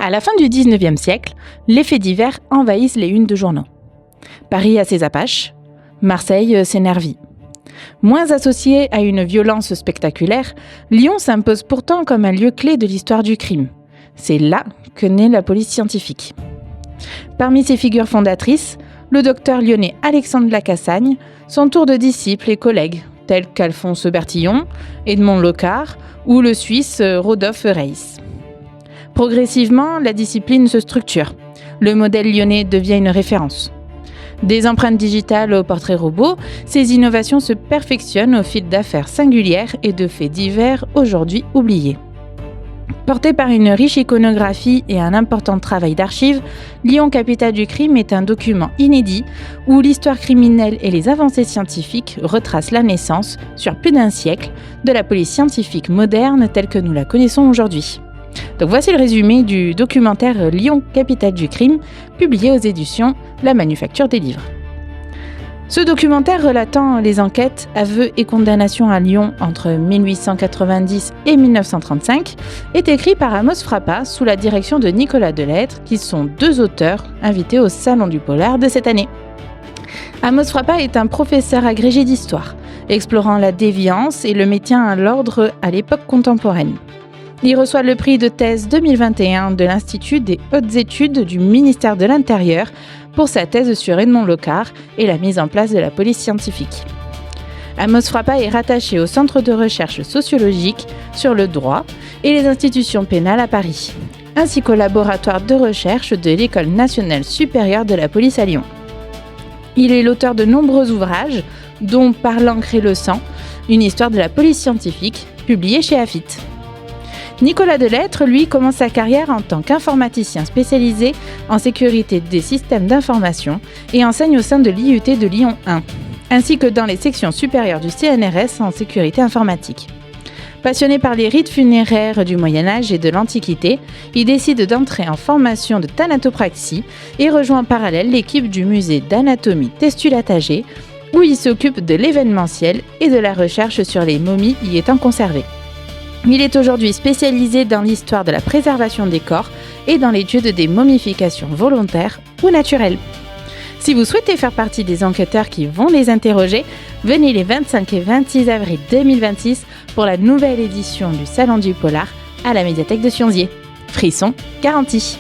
À la fin du XIXe siècle, les faits divers envahissent les unes de journaux. Paris a ses Apaches, Marseille ses nervis. Moins associé à une violence spectaculaire, Lyon s'impose pourtant comme un lieu clé de l'histoire du crime. C'est là que naît la police scientifique. Parmi ses figures fondatrices, le docteur lyonnais Alexandre Lacassagne s'entoure de disciples et collègues tels qu'Alphonse Bertillon, Edmond Locard ou le Suisse Rodolphe Reiss. Progressivement, la discipline se structure. Le modèle lyonnais devient une référence. Des empreintes digitales au portrait robot, ces innovations se perfectionnent au fil d'affaires singulières et de faits divers aujourd'hui oubliés. Porté par une riche iconographie et un important travail d'archives, Lyon, capitale du crime est un document inédit où l'histoire criminelle et les avancées scientifiques retracent la naissance, sur plus d'un siècle, de la police scientifique moderne telle que nous la connaissons aujourd'hui. Donc voici le résumé du documentaire Lyon, capitale du crime, publié aux éditions La Manufacture des Livres. Ce documentaire relatant les enquêtes, aveux et condamnations à Lyon entre 1890 et 1935 est écrit par Amos Frappa sous la direction de Nicolas Delettre, qui sont deux auteurs invités au Salon du Polar de cette année. Amos Frappa est un professeur agrégé d'histoire, explorant la déviance et le maintien à l'ordre à l'époque contemporaine. Il reçoit le prix de thèse 2021 de l'Institut des hautes études du ministère de l'Intérieur pour sa thèse sur Edmond Locard et la mise en place de la police scientifique. Amos Frappa est rattaché au Centre de recherche sociologique sur le droit et les institutions pénales à Paris, ainsi qu'au laboratoire de recherche de l'École nationale supérieure de la police à Lyon. Il est l'auteur de nombreux ouvrages, dont Par l'encre et le sang, une histoire de la police scientifique, publié chez Afit. Nicolas Delettre, lui, commence sa carrière en tant qu'informaticien spécialisé en sécurité des systèmes d'information et enseigne au sein de l'IUT de Lyon 1, ainsi que dans les sections supérieures du CNRS en sécurité informatique. Passionné par les rites funéraires du Moyen-Âge et de l'Antiquité, il décide d'entrer en formation de thanatopraxie et rejoint en parallèle l'équipe du musée d'anatomie Testulatagé, où il s'occupe de l'événementiel et de la recherche sur les momies y étant conservées. Il est aujourd'hui spécialisé dans l'histoire de la préservation des corps et dans l'étude des momifications volontaires ou naturelles. Si vous souhaitez faire partie des enquêteurs qui vont les interroger, venez les 25 et 26 avril 2026 pour la nouvelle édition du Salon du Polar à la médiathèque de Sionzier. Frisson garanti.